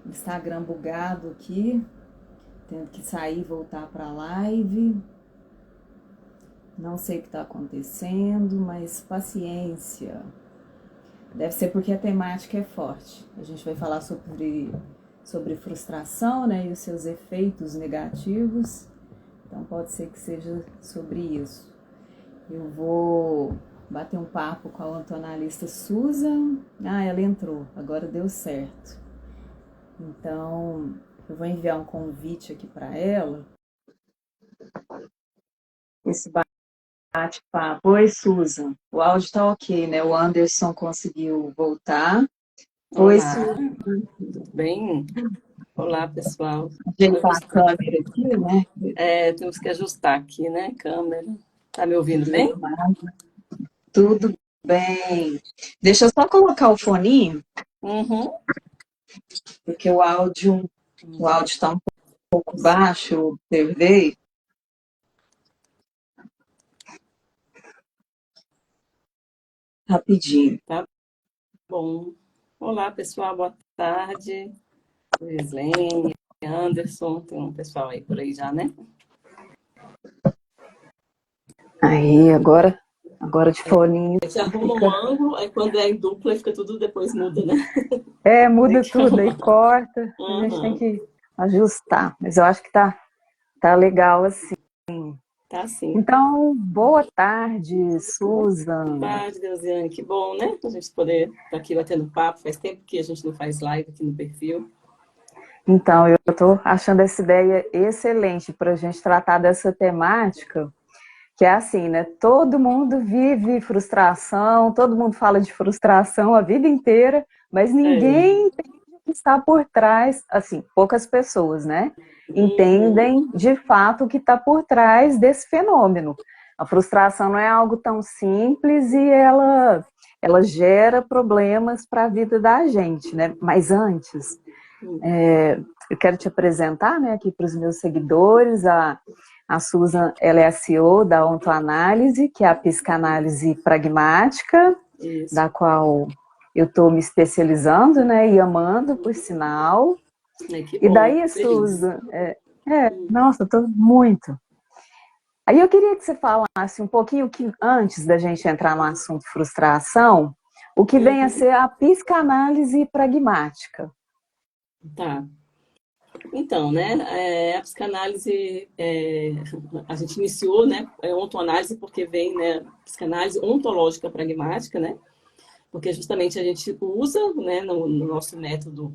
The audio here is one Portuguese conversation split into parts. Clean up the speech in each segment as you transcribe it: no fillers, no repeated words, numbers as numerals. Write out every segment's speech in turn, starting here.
Instagram bugado aqui, tendo que sair e voltar para a live. Não sei o que está acontecendo, mas paciência. Deve ser porque a temática é forte. A gente vai falar sobre frustração, né, e os seus efeitos negativos. Então pode ser que seja sobre isso. Eu vou bater um papo com a ortodontista Susan. Ah, ela entrou, agora deu certo. Então, eu vou enviar um convite aqui para ela. Esse bate-papo. Oi, Susan. O áudio tá ok, né? O Anderson conseguiu voltar. Oi, Olá, Susan. tudo bem? Olá, pessoal. Ajeitar a câmera aqui, né? Temos que ajustar aqui, né, câmera. Tá me ouvindo bem? Tudo bem. Deixa eu só colocar o foninho, Uhum. porque o áudio está um pouco baixo, eu observei. Rapidinho. Tá bom. Olá, pessoal, boa tarde. Gislene, Anderson, tem um pessoal aí por aí já, né? Aí, agora de foninho A gente arruma um fica. ângulo, aí quando é em dupla, fica tudo, depois muda, né? Tem Muda que tudo, aí arrumar. corta. A gente tem Uhum. que ajustar. Mas eu acho que tá legal assim. Tá sim. Então, boa tarde, Boa Susan. tarde, Deusiane. Que bom, né? A gente poder estar aqui batendo papo. Faz tempo que a gente não faz live aqui no perfil. Então, eu estou achando essa ideia excelente para a gente tratar dessa temática, que é assim, né? Todo mundo vive frustração, todo mundo fala de frustração a vida inteira, mas É. ninguém entende o que está por trás, assim, poucas pessoas, né? Uhum. Entendem de fato o que está por trás desse fenômeno. A frustração não é algo tão simples e ela gera problemas para a vida da gente, né? Mas antes, eu quero te apresentar, né, aqui para os meus seguidores. A Susan, ela é a CEO da Ontoanálise, que é a psicanálise pragmática, Isso. da qual eu estou me especializando, né, e amando, por sinal. Ai, que E bom, daí, feliz. Susan, nossa, estou muito. Aí eu queria que você falasse um pouquinho que antes da gente entrar no assunto frustração, o que vem a Uhum. ser a psicanálise pragmática. Tá. Então, né, a psicanálise, a gente iniciou, né, ontoanálise porque vem, né, psicanálise ontológica pragmática, né, porque justamente a gente usa, né, no nosso método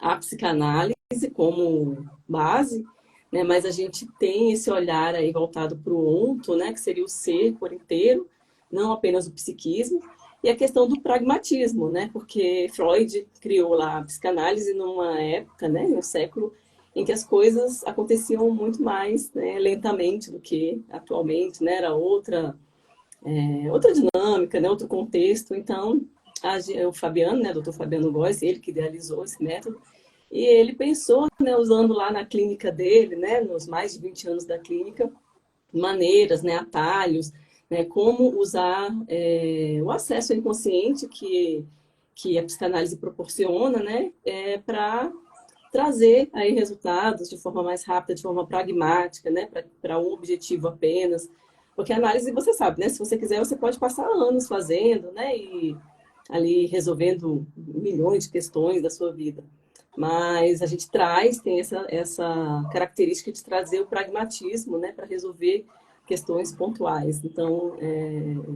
a psicanálise como base, né, mas a gente tem esse olhar aí voltado para o onto, né, que seria o ser por inteiro, não apenas o psiquismo, e a questão do pragmatismo, né, porque Freud criou lá a psicanálise numa época, né, no século em que as coisas aconteciam muito mais, né, lentamente do que atualmente, né, era outra dinâmica, né, outro contexto. Então, o Fabiano, né, doutor Fabiano Góes, ele que idealizou esse método, e ele pensou, né, usando lá na clínica dele, né, nos mais de 20 anos da clínica, maneiras, né, atalhos, né, como usar o acesso ao inconsciente que a psicanálise proporciona, né, para trazer aí resultados de forma mais rápida, de forma pragmática, né, para um objetivo apenas. Porque a análise, você sabe, né, se você quiser, você pode passar anos fazendo, né, e ali resolvendo milhões de questões da sua vida. Mas a gente tem essa característica de trazer o pragmatismo, né, para resolver questões pontuais. Então,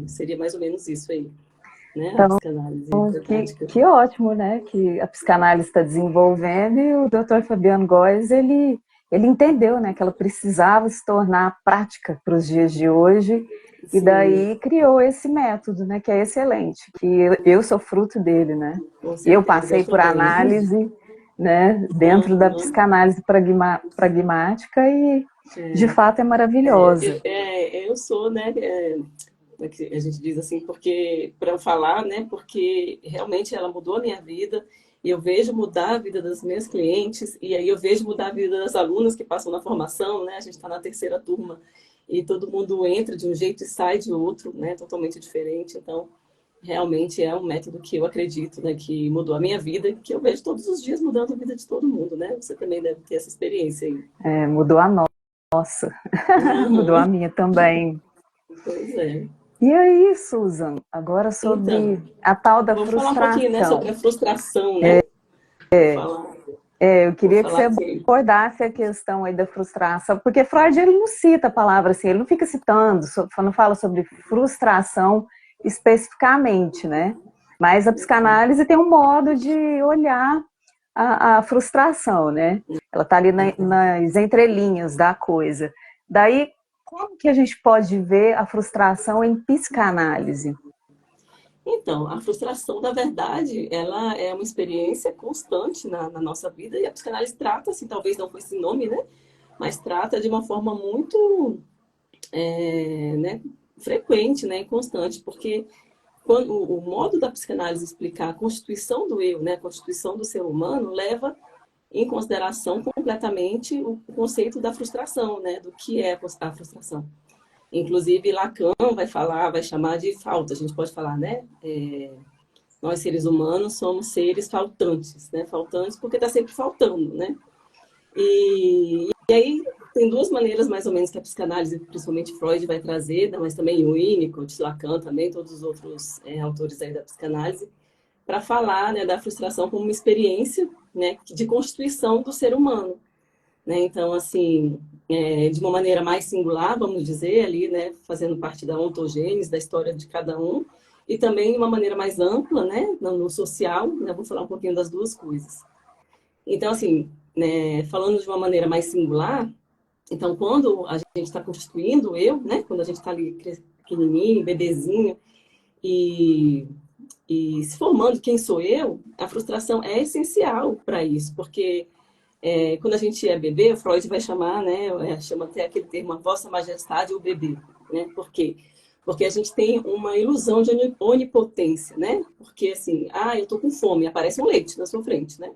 seria mais ou menos isso aí, né, a Então, psicanálise pragmática. que ótimo, né? Que a psicanálise está desenvolvendo e o Dr. Fabiano Góes, ele entendeu, né, que ela precisava se tornar prática para os dias de hoje e Sim, daí criou esse método, né, que é excelente, que eu sou fruto dele, né? com Eu certeza, eu passei por também. análise, né, dentro da Uhum. psicanálise pragmática e de fato é maravilhosa. Eu sou, né, a gente diz assim, porque para falar, né, porque realmente ela mudou a minha vida e eu vejo mudar a vida das minhas clientes e aí eu vejo mudar a vida das alunas que passam na formação, né, a gente está na terceira turma e todo mundo entra de um jeito e sai de outro, né, totalmente diferente, então realmente é um método que eu acredito, né, que mudou a minha vida, e que eu vejo todos os dias mudando a vida de todo mundo, né? Você também deve ter essa experiência aí. Mudou a nossa, mudou a Uhum. minha também. Pois é. E aí, Susan, agora sobre Então, a tal da vou falar um pouquinho, né, sobre frustração. a frustração, né? Vou falar, Eu vou queria que falar você assim. abordasse a questão aí da frustração, porque Freud ele não cita a palavra assim, ele não fica citando, não fala sobre frustração especificamente, né? Mas a psicanálise tem um modo de olhar a frustração, né? Ela está ali nas entrelinhas da coisa. Daí, como que a gente pode ver a frustração em psicanálise? Então, a frustração, na verdade, ela é uma experiência constante na nossa vida e a psicanálise trata, assim, talvez não com esse nome, né? Mas trata de uma forma muito, né, frequente, né, e constante, porque quando o modo da psicanálise explicar a constituição do eu, né, a constituição do ser humano, leva em consideração completamente o conceito da frustração, né, do que é a frustração. Inclusive, Lacan vai falar, vai chamar de falta. A gente pode falar, né? Nós, seres humanos, somos seres faltantes, né? Faltantes porque está sempre faltando, né? E aí tem duas maneiras, mais ou menos, que a psicanálise, principalmente Freud, vai trazer, né? Mas também o Winnicott, Lacan também, todos os outros autores aí da psicanálise, para falar, né, da frustração como uma experiência, né, de constituição do ser humano, né? Então, assim, de uma maneira mais singular, vamos dizer, ali, né, fazendo parte da ontogênese, da história de cada um, e também de uma maneira mais ampla, né, no social, né, vou falar um pouquinho das duas coisas. Então, assim, né, falando de uma maneira mais singular, então, quando a gente está constituindo o eu, né, quando a gente está ali pequenininho, bebezinho, e, e se formando quem sou eu, a frustração é essencial para isso, porque quando a gente é bebê, o Freud vai chamar, né, chama até aquele termo, a Vossa Majestade ou bebê, né? Por quê? Porque a gente tem uma ilusão de onipotência, né? Porque assim, eu tô com fome, aparece um leite na sua frente, né?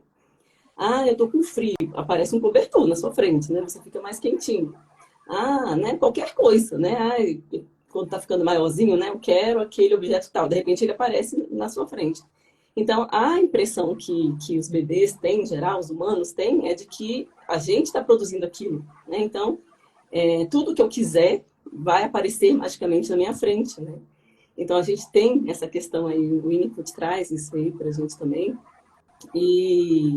Eu tô com frio, aparece um cobertor na sua frente, né? Você fica mais quentinho. Né? Qualquer coisa, né? Quando tá ficando maiorzinho, né? Eu quero aquele objeto tal. De repente ele aparece na sua frente. Então, a impressão que os bebês têm, em geral, os humanos têm, é de que a gente está produzindo aquilo, né? Então, tudo que eu quiser vai aparecer magicamente na minha frente, né? Então, a gente tem essa questão aí, o Winnicott traz isso aí para a gente também. E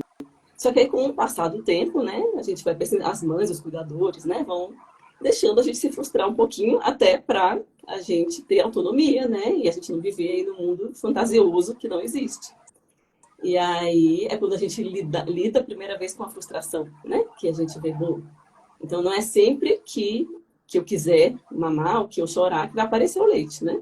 só que aí, com o passar do tempo, né, a gente vai percebendo, as mães, os cuidadores, né, vão deixando a gente se frustrar um pouquinho, até para a gente ter autonomia, né, e a gente não viver aí no mundo fantasioso que não existe. E aí é quando a gente lida a primeira vez com a frustração, né, que a gente vê, bom, então não é sempre que eu quiser mamar ou que eu chorar que vai aparecer o leite, né?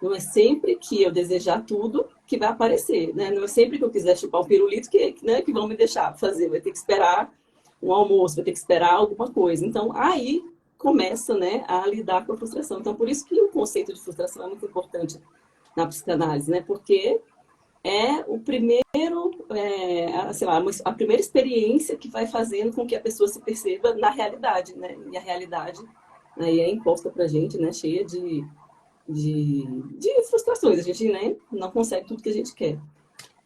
Não é sempre que eu desejar tudo que vai aparecer, né? Não é sempre que eu quiser chupar um pirulito que vão me deixar fazer. Vai ter que esperar um almoço, vai ter que esperar alguma coisa. Então, aí começa, né, a lidar com a frustração. Então, por isso que o conceito de frustração é muito importante na psicanálise, né? Porque é o primeiro, sei lá, a primeira experiência que vai fazendo com que a pessoa se perceba na realidade, né? E a realidade aí é imposta pra gente, né? Cheia de frustrações. A gente, né, não consegue tudo que a gente quer.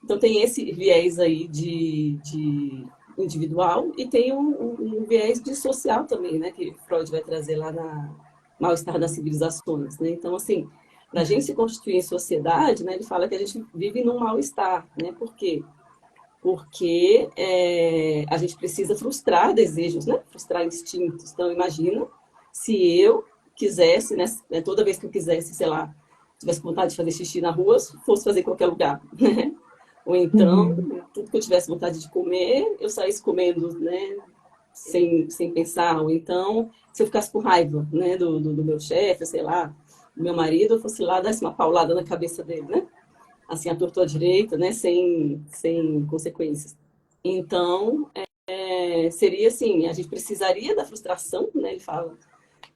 Então tem esse viés aí de individual e tem um viés de social também, né, que Freud vai trazer lá na Mal-Estar das Civilizações, né? Então, assim, para a gente se constituir em sociedade, né, ele fala que a gente vive num mal-estar, né? Por quê? Porque a gente precisa frustrar desejos, né? Frustrar instintos. Então, imagina se eu quisesse, né, toda vez que eu quisesse, sei lá, tivesse vontade de fazer xixi na rua, fosse fazer em qualquer lugar, né? Ou então, Uhum. tudo que eu tivesse vontade de comer, eu saísse comendo, né, sem pensar. Ou então, se eu ficasse com raiva, né, do meu chefe, sei lá, do meu marido, eu fosse lá, desse uma paulada na cabeça dele, né? Assim, à torta à direita, né, sem consequências. Então, seria assim, a gente precisaria da frustração, né, ele fala,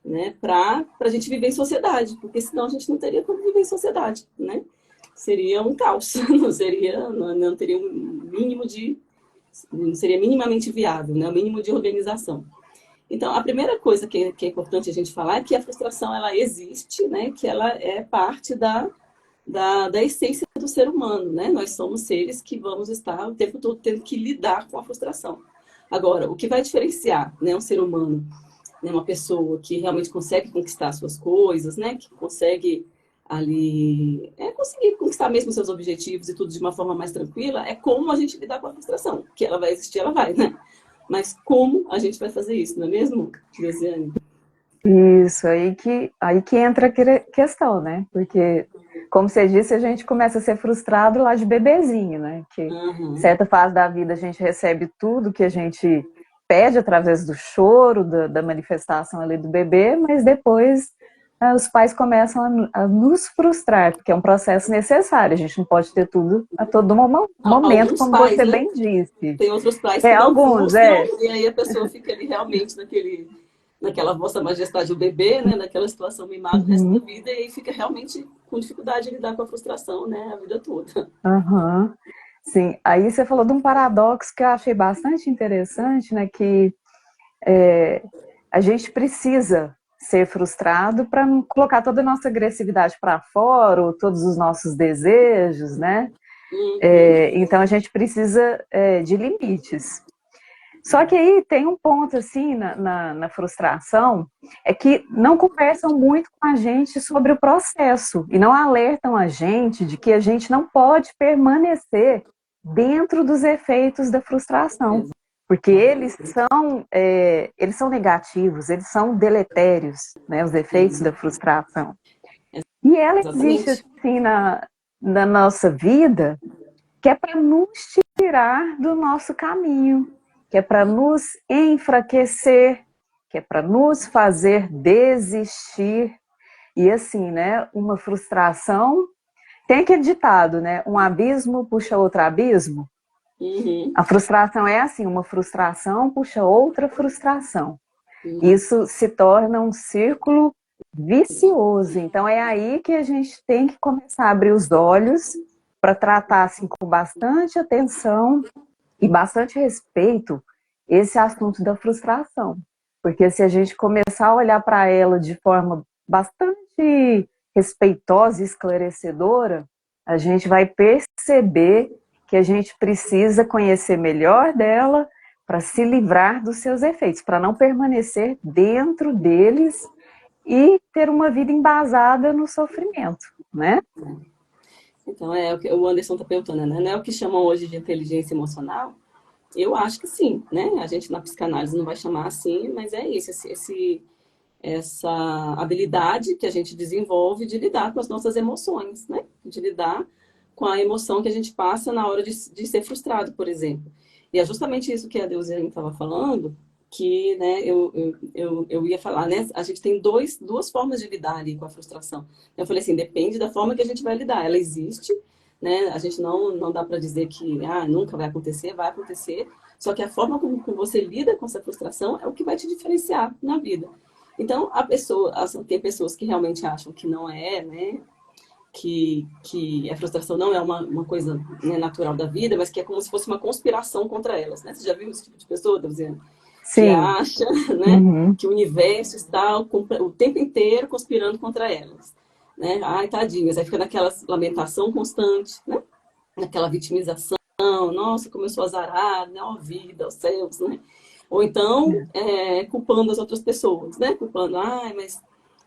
né, para a gente viver em sociedade, porque senão a gente não teria como viver em sociedade, né? Seria um caos, não teria um mínimo de, não seria minimamente viável, né, o mínimo de organização. Então, a primeira coisa que é importante a gente falar é que a frustração ela existe, né, que ela é parte da essência do ser humano, né? Nós somos seres que vamos estar o tempo todo tendo que lidar com a frustração. Agora, o que vai diferenciar, né, um ser humano, né, uma pessoa que realmente consegue conquistar suas coisas, né, que consegue ali conseguir conquistar mesmo seus objetivos e tudo de uma forma mais tranquila, é como a gente lidar com a frustração, que ela vai existir, ela vai, né? Mas como a gente vai fazer isso, não é mesmo, Josiane? Isso, aí que entra a questão, né? Porque, como você disse, a gente começa a ser frustrado lá de bebezinho, né? Que, em Uhum. certa fase da vida, a gente recebe tudo que a gente pede através do choro, da manifestação ali do bebê, mas depois os pais começam a nos frustrar, porque é um processo necessário, a gente não pode ter tudo a todo momento, Alguns como pais, você né? bem disse. Tem outros pais que É, não alguns, frustram, e aí a pessoa fica ali realmente naquela Vossa Majestade o bebê, né? Naquela situação mimada o resto da uhum, vida, e aí fica realmente com dificuldade de lidar com a frustração, né? A vida toda. uhum. Sim, aí você falou de um paradoxo que eu achei bastante interessante, né? Que a gente precisa ser frustrado para não colocar toda a nossa agressividade para fora, ou todos os nossos desejos, né? Uhum. Então a gente precisa de limites. Só que aí tem um ponto assim na frustração, é que não conversam muito com a gente sobre o processo e não alertam a gente de que a gente não pode permanecer dentro dos efeitos da frustração, porque eles são negativos, eles são deletérios, né, os efeitos da frustração. E ela existe Exatamente. assim na nossa vida, que é para nos tirar do nosso caminho, que é para nos enfraquecer, que é para nos fazer desistir. E assim, né, uma frustração, tem aquele ditado, né, um abismo puxa outro abismo. Uhum. A frustração é assim, uma frustração puxa outra frustração. Uhum. Isso se torna um círculo vicioso. Então é aí que a gente tem que começar a abrir os olhos para tratar assim com bastante atenção e bastante respeito esse assunto da frustração. Porque se a gente começar a olhar para ela de forma bastante respeitosa e esclarecedora, a gente vai perceber que a gente precisa conhecer melhor dela para se livrar dos seus efeitos, para não permanecer dentro deles e ter uma vida embasada no sofrimento, né? Então, é o que o Anderson está perguntando, né? Não é o que chamam hoje de inteligência emocional? Eu acho que sim, né? A gente na psicanálise não vai chamar assim, mas é isso, essa habilidade que a gente desenvolve de lidar com as nossas emoções, né? De lidar com a emoção que a gente passa na hora de ser frustrado, por exemplo. E é justamente isso que a Deusiane estava falando, que né, eu ia falar, né? A gente tem duas formas de lidar ali com a frustração. Eu falei assim, depende da forma que a gente vai lidar. Ela existe, né? A gente não dá para dizer que nunca vai acontecer. Só que a forma como você lida com essa frustração é o que vai te diferenciar na vida. Então, tem pessoas que realmente acham que não é, né? Que a frustração não é uma coisa né, natural da vida, mas que é como se fosse uma conspiração contra elas, né? Você já viu esse tipo de pessoa, Deusiane? Que Sim. acha, né, Uhum. que o universo está o tempo inteiro conspirando contra elas, né? Ai, tadinhas, aí fica naquela lamentação constante, né? Naquela vitimização, nossa, como eu sou azarada, né? Ó vida, os céus, né? Ou então, culpando as outras pessoas, né? Culpando, ai, mas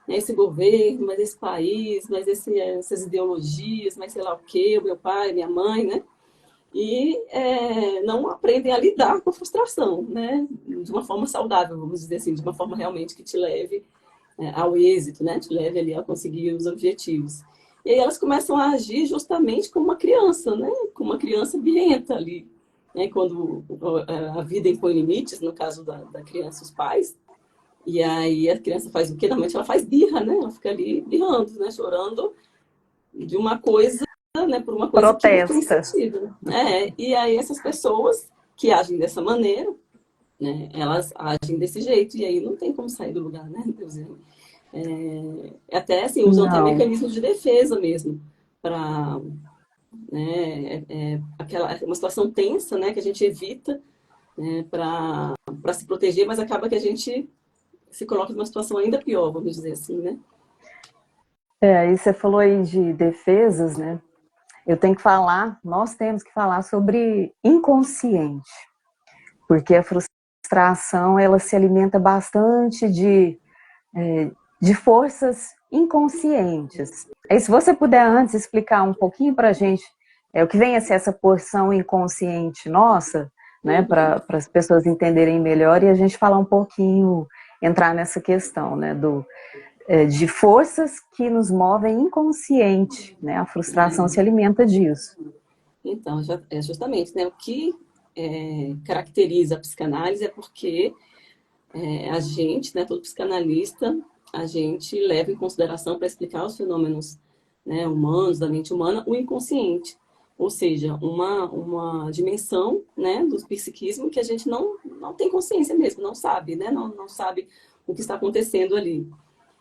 esse governo, mas esse país, mas essas ideologias, mas sei lá o quê, o meu pai, minha mãe, né? E não aprendem a lidar com a frustração, né? De uma forma saudável, vamos dizer assim, de uma forma realmente que te leve ao êxito, né? Te leve ali a conseguir os objetivos. E aí elas começam a agir justamente como uma criança, né? Como uma criança birrenta ali. Né? Quando a vida impõe limites, no caso da criança, os pais, e aí a criança faz o quê? Normalmente ela faz birra, né? Ela fica ali birrando, né? Chorando de uma coisa, né? Por uma coisa que não tem Protesta. sentido. E aí essas pessoas que agem dessa maneira, né? Elas agem desse jeito e aí não tem como sair do lugar, né? Deus até assim, usam até Não. mecanismos de defesa mesmo para uma situação tensa, né? Que a gente evita, né? Para se proteger, mas acaba que a gente se coloca numa situação ainda pior, vamos dizer assim, né? Aí você falou aí de defesas, né? Eu tenho que falar, nós temos que falar sobre inconsciente, porque a frustração, ela se alimenta bastante de forças inconscientes. Aí, se você puder antes explicar um pouquinho para a gente o que vem a ser essa porção inconsciente nossa, né, para as pessoas entenderem melhor e a gente falar um pouquinho, entrar nessa questão, né, de forças que nos movem inconsciente, né, a frustração se alimenta disso. Então, é justamente, né, o que caracteriza a psicanálise é porque a gente, né, todo psicanalista, a gente leva em consideração para explicar os fenômenos, né, humanos, da mente humana, o inconsciente. Ou seja, uma dimensão, né, do psiquismo que a gente não tem consciência mesmo, não sabe, né, não sabe o que está acontecendo ali.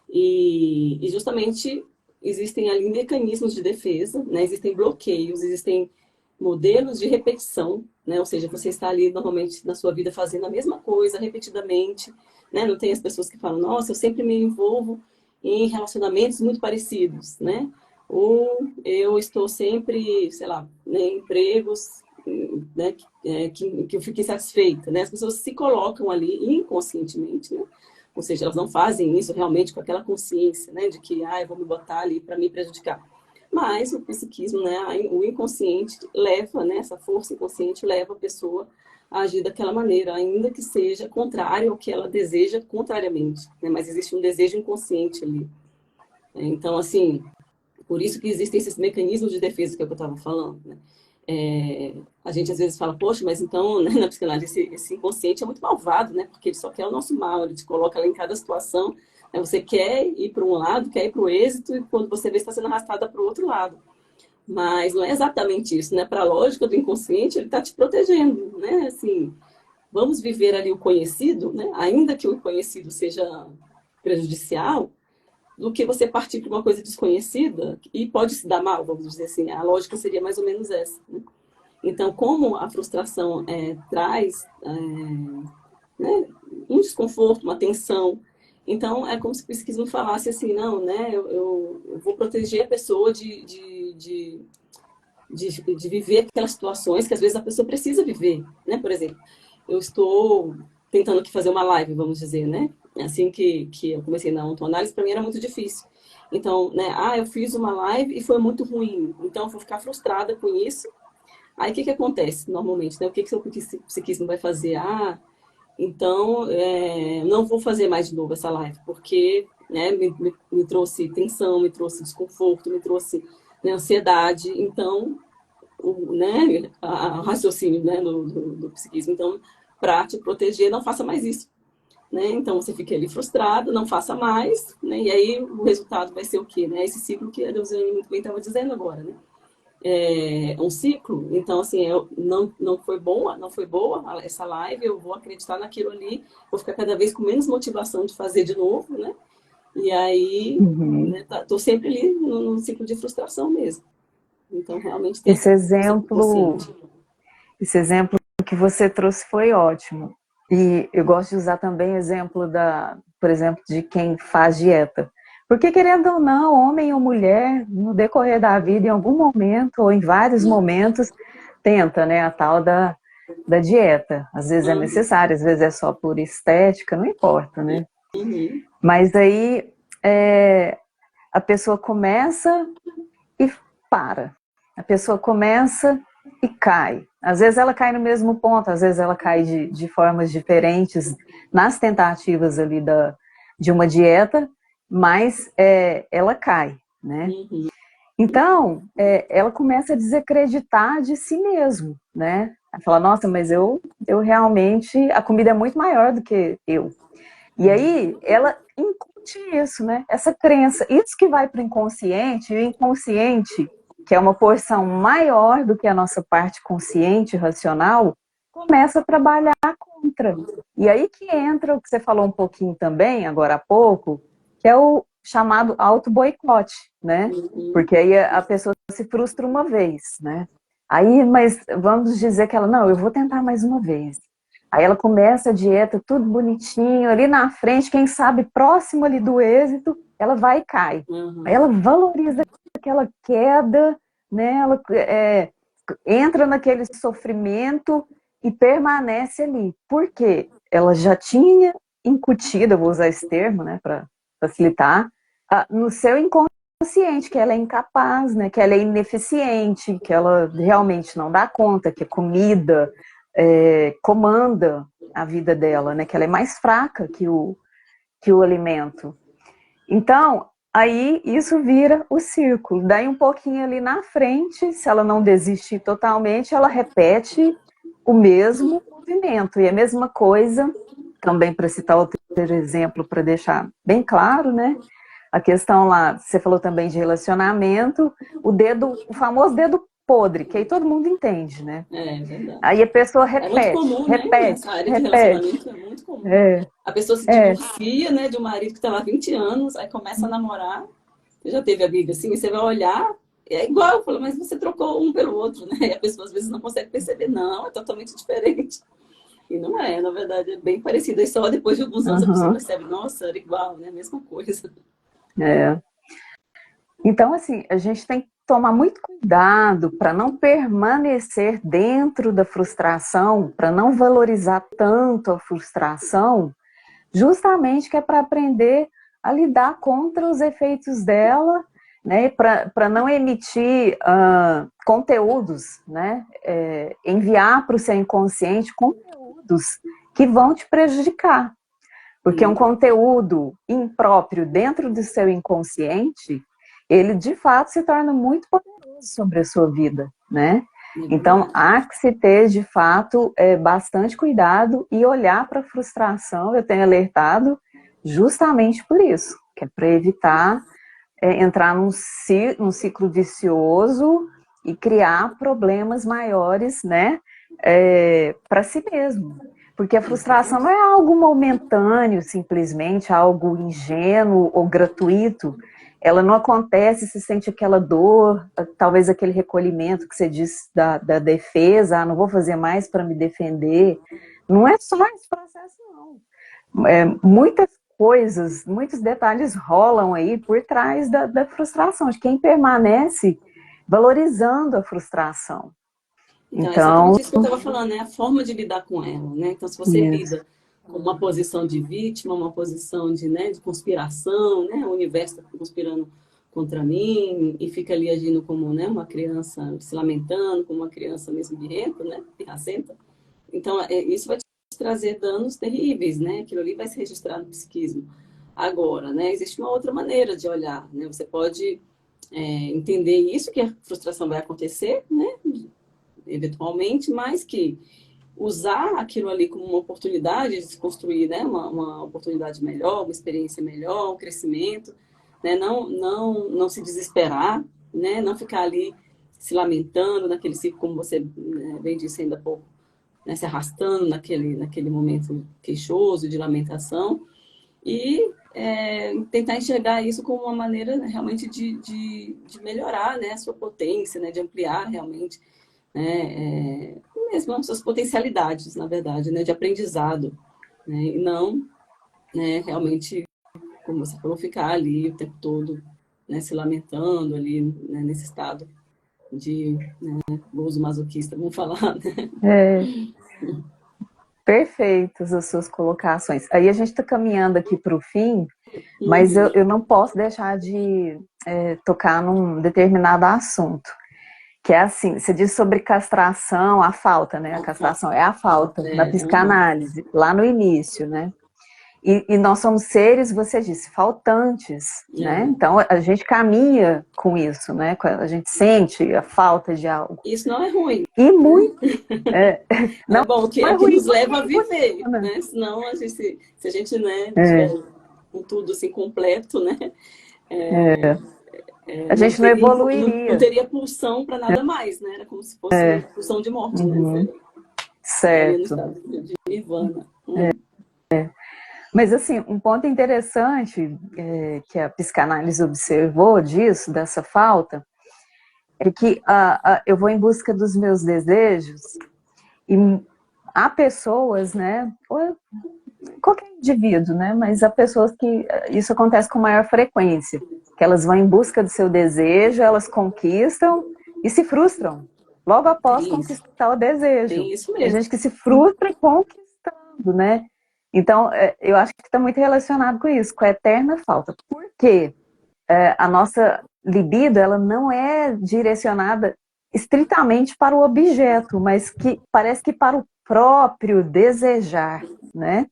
E justamente existem ali mecanismos de defesa, né, existem bloqueios, existem modelos de repetição, né, ou seja, você está ali normalmente na sua vida fazendo a mesma coisa repetidamente, né, não tem as pessoas que falam, nossa, eu sempre me envolvo em relacionamentos muito parecidos, né, ou eu estou sempre, sei lá, né, em empregos, né, que eu fiquei satisfeita, né, as pessoas se colocam ali inconscientemente, né, ou seja, elas não fazem isso realmente com aquela consciência, né, de que, eu vou me botar ali para me prejudicar. Mas o psiquismo, né, o inconsciente leva, né, essa força inconsciente leva a pessoa a agir daquela maneira, ainda que seja contrário ao que ela deseja contrariamente, né, mas existe um desejo inconsciente ali. Então, assim, por isso que existem esses mecanismos de defesa que é o que eu estava falando, né? A gente às vezes fala, poxa, mas então, né, na psicanálise, esse inconsciente é muito malvado, né? Porque ele só quer o nosso mal, ele te coloca lá em cada situação. Né? Você quer ir para um lado, quer ir para o êxito, e quando você vê, está sendo arrastada para o outro lado. Mas não é exatamente isso, né? Para a lógica do inconsciente, ele está te protegendo, né? Assim, vamos viver ali o conhecido, né? Ainda que o conhecido seja prejudicial, do que você partir para uma coisa desconhecida e pode se dar mal, vamos dizer assim. A lógica seria mais ou menos essa. Né? Então, como a frustração traz né, um desconforto, uma tensão, então é como se o psiquismo falasse assim, não, né, eu vou proteger a pessoa de viver aquelas situações que às vezes a pessoa precisa viver, né? Por exemplo, eu estou tentando aqui fazer uma live, vamos dizer, né? Assim que eu comecei na autoanálise, para mim era muito difícil. Então, né, eu fiz uma live e foi muito ruim, então eu vou ficar frustrada com isso. Aí o que acontece normalmente, né? O que o psiquismo vai fazer? Então não vou fazer mais de novo essa live, porque né, me trouxe tensão, me trouxe desconforto, me trouxe né, ansiedade. Então, né, o raciocínio né, do psiquismo. Então, para te proteger, não faça mais isso. Né? Então, você fica ali frustrado, não faça mais, né? E aí o resultado vai ser o quê? Né? Esse ciclo que a Deusiane muito bem estava dizendo agora, né? É um ciclo, então assim, não foi boa, não foi boa essa live, eu vou acreditar naquilo ali, vou ficar cada vez com menos motivação de fazer de novo, né? E aí, né, tô sempre ali no ciclo de frustração mesmo. Então, realmente tem essa coisa consciente. Esse exemplo que você trouxe foi ótimo. E eu gosto de usar também o exemplo por exemplo, de quem faz dieta. Porque, querendo ou não, homem ou mulher, no decorrer da vida, em algum momento, ou em vários momentos, tenta, né, a tal da dieta. Às vezes é necessário, às vezes é só por estética, não importa, né? Mas aí a pessoa começa e para. A pessoa começa e cai. Às vezes ela cai no mesmo ponto, às vezes ela cai de formas diferentes nas tentativas ali de uma dieta, mas ela cai, né? Então, ela começa a desacreditar de si mesmo, né? Ela fala, nossa, mas eu realmente, a comida é muito maior do que eu. E aí, ela incute isso, né? Essa crença, isso que vai para o inconsciente, e o inconsciente, que é uma porção maior do que a nossa parte consciente, racional, começa a trabalhar contra. E aí que entra o que você falou um pouquinho também, agora há pouco, que é o chamado auto-boicote, né? Porque aí a pessoa se frustra uma vez, né? Aí, mas vamos dizer que ela, não, eu vou tentar mais uma vez. Aí ela começa a dieta, tudo bonitinho, ali na frente, quem sabe próximo ali do êxito, ela vai e cai. Uhum. Aí ela valoriza aquela queda, né? Ela entra naquele sofrimento e permanece ali. Por quê? Ela já tinha incutido, eu vou usar esse termo, né, para facilitar, no seu inconsciente, que ela é incapaz, né, que ela é ineficiente, que ela realmente não dá conta, que a comida comanda a vida dela, né, que ela é mais fraca que o alimento. Então, aí isso vira o círculo. Daí um pouquinho ali na frente, se ela não desistir totalmente, ela repete o mesmo movimento. E a mesma coisa, também para citar outro exemplo, para deixar bem claro, né? A questão lá, você falou também de relacionamento, o famoso dedo podre, que aí todo mundo entende, né? É verdade. Aí a pessoa É muito repete, comum, né? repete, Nessa área de repete. relacionamento é muito comum. A pessoa se divorcia, né, de um marido que está lá há 20 anos, aí começa a namorar. Você já teve amiga assim? Você vai olhar, é igual, eu falo, mas você trocou um pelo outro, né? E a pessoa às vezes não consegue perceber, não, é totalmente diferente. E não é, na verdade, é bem parecido. Aí só depois de alguns anos a pessoa percebe, nossa, era igual, né? Mesma coisa. Então, assim, a gente tem que tomar muito cuidado para não permanecer dentro da frustração, para não valorizar tanto a frustração, justamente que é para aprender a lidar contra os efeitos dela, né, para não emitir conteúdos, né, enviar para o seu inconsciente conteúdos que vão te prejudicar. Porque um conteúdo impróprio dentro do seu inconsciente, ele de fato se torna muito poderoso sobre a sua vida, né? Então, há que se ter, de fato, bastante cuidado e olhar para a frustração. Eu tenho alertado justamente por isso, que é para evitar entrar num ciclo vicioso e criar problemas maiores, né, para si mesmo. Porque a frustração não é algo momentâneo, simplesmente, algo ingênuo ou gratuito. Ela não acontece, se sente aquela dor, talvez aquele recolhimento que você disse da defesa, não vou fazer mais para me defender. Não é só esse processo, não. Muitas coisas, muitos detalhes rolam aí por trás da frustração, de quem permanece valorizando a frustração. Então, é exatamente isso que eu estava falando, né? A forma de lidar com ela, né? Então, se você lida com uma posição de vítima, uma posição de, né, de conspiração, né? O universo está conspirando contra mim e fica ali agindo como, né, uma criança se lamentando, como uma criança mesmo birrenta, né? Pirracenta. Então, isso vai te trazer danos terríveis, né? Aquilo ali vai se registrar no psiquismo. Agora, né? Existe uma outra maneira de olhar, né? Você pode entender isso, que a frustração vai acontecer, né? Eventualmente, mas que usar aquilo ali como uma oportunidade de se construir, né, uma oportunidade melhor, uma experiência melhor, um crescimento, né, não se desesperar, né, não ficar ali se lamentando naquele ciclo, como você, né, bem disse ainda há pouco, né, se arrastando naquele momento queixoso de lamentação e tentar enxergar isso como uma maneira, né, realmente de melhorar, né, a sua potência, né, de ampliar realmente, né, mesmo as suas potencialidades, na verdade, né, de aprendizado, né, e não, né, realmente, como você falou, ficar ali o tempo todo, né, se lamentando ali, né, nesse estado de, né, gozo masoquista, vamos falar, né? Perfeitas as suas colocações. Aí a gente está caminhando aqui para o fim, mas eu não posso deixar de tocar num determinado assunto. Que é assim, você diz sobre castração, a falta, né? A castração é a falta, na psicanálise, lá no início, né? E nós somos seres, você disse, faltantes, né? Então a gente caminha com isso, né? A gente sente a falta de algo. Isso não é ruim. E muito. Não é bom, é que ruim, nos leva a viver, funciona. né? Senão, se a gente, né, tiver com tudo assim completo, né? A gente não evoluiria. Não teria pulsão para nada mais, né? Era como se fosse pulsão de morte, né? Estaria no estado de nirvana. Mas, assim, um ponto interessante que a psicanálise observou disso, dessa falta, é que eu vou em busca dos meus desejos e há pessoas, né, qualquer indivíduo, né? Mas há pessoas que isso acontece com maior frequência, que elas vão em busca do seu desejo, elas conquistam e se frustram logo após Tem isso, conquistar o desejo. tem isso Tem mesmo. gente que se frustra conquistando, né? Então, eu acho que está muito relacionado com isso, com a eterna falta. Por quê? A nossa libido, ela não é direcionada estritamente para o objeto, mas que parece que para o próprio desejar, né?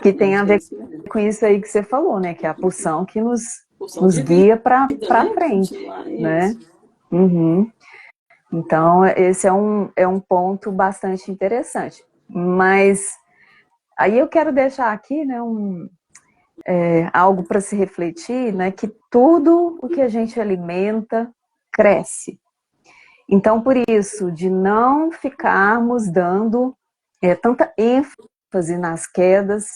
Que tem a Exatamente, é ver isso mesmo. com isso aí que você falou, né? Que é a pulsão que Pulsão nos de guia para vida, né? frente, Continuar né? isso. Uhum. Então, esse é um ponto bastante interessante. Mas aí eu quero deixar aqui, né, algo para se refletir, né, que tudo o que a gente alimenta cresce. Então, por isso, de não ficarmos dando tanta ênfase nas quedas,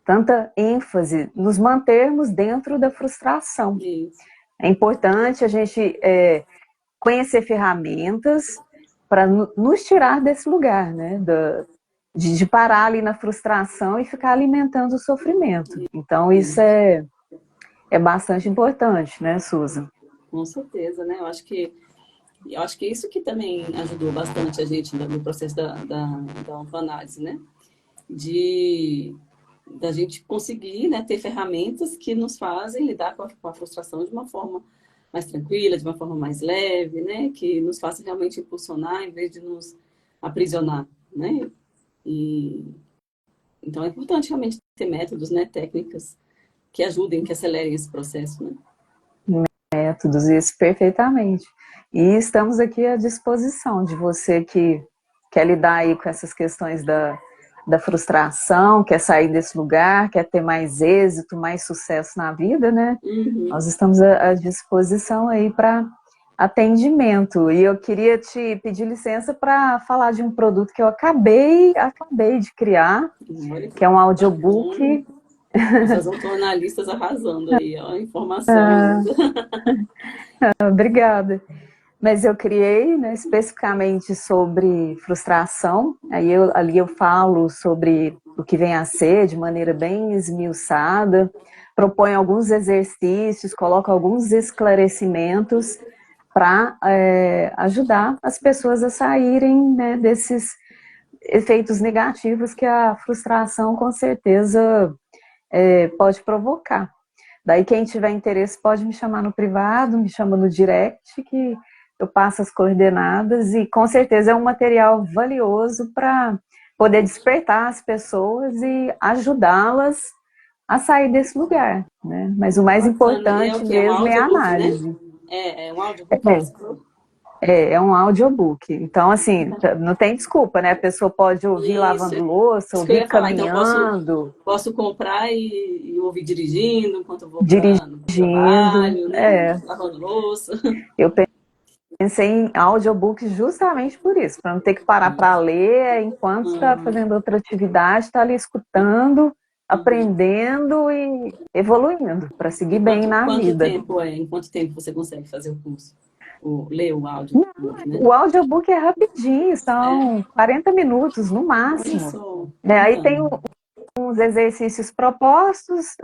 tanta ênfase nos mantermos dentro da frustração. Isso. É importante a gente conhecer ferramentas para nos tirar desse lugar, né? De parar ali na frustração e ficar alimentando o sofrimento. Então, isso é bastante importante, né, Susan? Com certeza, né? Eu acho que é isso que também ajudou bastante a gente no processo da autoanálise, né? De da gente conseguir, né, ter ferramentas que nos fazem lidar com a frustração de uma forma mais tranquila, de uma forma mais leve, né? Que nos faça realmente impulsionar em vez de nos aprisionar, né? E então é importante realmente ter métodos, né, técnicas que ajudem, que acelerem esse processo, né? Métodos, isso perfeitamente. E estamos aqui à disposição de você que quer lidar aí com essas questões da frustração, quer sair desse lugar, quer ter mais êxito, mais sucesso na vida, né? Uhum. Nós estamos à disposição aí para atendimento. E eu queria te pedir licença para falar de um produto que eu acabei de criar, Olha que é um bacana. audiobook. Essas jornalistas arrasando aí, ó, informação ainda. Obrigada. Mas eu criei, né, especificamente sobre frustração. Ali eu falo sobre o que vem a ser de maneira bem esmiuçada, proponho alguns exercícios, coloco alguns esclarecimentos para ajudar as pessoas a saírem, né, desses efeitos negativos que a frustração com certeza pode provocar. Daí quem tiver interesse pode me chamar no privado, me chama no direct, que eu passo as coordenadas e com certeza é um material valioso para poder despertar as pessoas e ajudá-las a sair desse lugar, né? Mas o mais Bacana. E é o importante quê? É um mesmo é a audiobook, né? análise. É um audiobook que você falou? É um audiobook. Então, assim, não tem desculpa, né? A pessoa pode ouvir Isso. lavando louça, Isso que eu ouvir ia falar. Então, caminhando, posso comprar e ouvir dirigindo enquanto eu vou para o dirigindo. trabalho, né? Lavando louça. Eu pensei em audiobook justamente por isso, para não ter que parar para ler enquanto está Uhum. fazendo outra atividade, está ali escutando, aprendendo e evoluindo para seguir E bem na quanto vida. tempo é? Em quanto tempo você consegue fazer o curso? Ler o audiobook, né? O audiobook é rapidinho, É, são 40 minutos no olha máximo. só. Aí tem Então. uns exercícios propostos,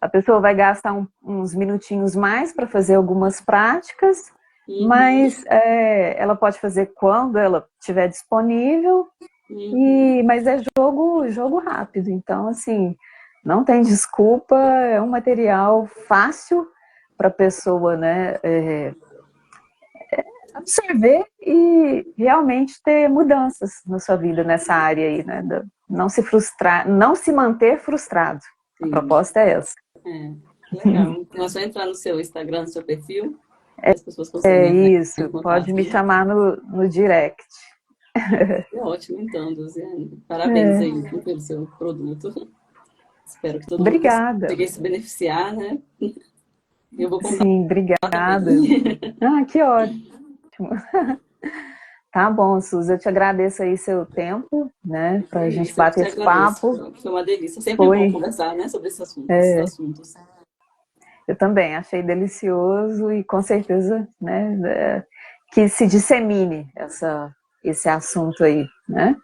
a pessoa vai gastar uns minutinhos mais para fazer algumas práticas, Uhum, mas ela pode fazer quando ela estiver disponível, uhum. mas é jogo rápido. Então, assim, não tem desculpa, é um material fácil para a pessoa, né, absorver e realmente ter mudanças na sua vida nessa área aí, né? Não se frustrar, não se manter frustrado. A Sim, proposta é essa. legal. Então é só entrar no seu Instagram, no seu perfil, que as pessoas É conseguem, né, entrar em isso, pode contato, me né? chamar no direct. É ótimo, então, Luciane. Parabéns aí pelo seu produto. Espero que todo mundo Obrigada. consiga se beneficiar, né? Eu vou comprar Sim, também. obrigada. Ah, que ótimo. Tá bom, Suzy, eu te agradeço aí seu tempo, né, É pra gente isso, eu que bater te esse agradeço. papo. Foi uma delícia. Sempre bom Foi, conversar, né, sobre esses assuntos. eu também achei delicioso e com certeza, né, que se dissemine esse assunto aí, né?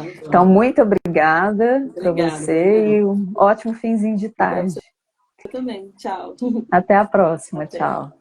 Tá, Então, muito obrigada para obrigada, você Mariana. e um ótimo finzinho de tarde. Você também. Tchau. Até a próxima. Até. Tchau.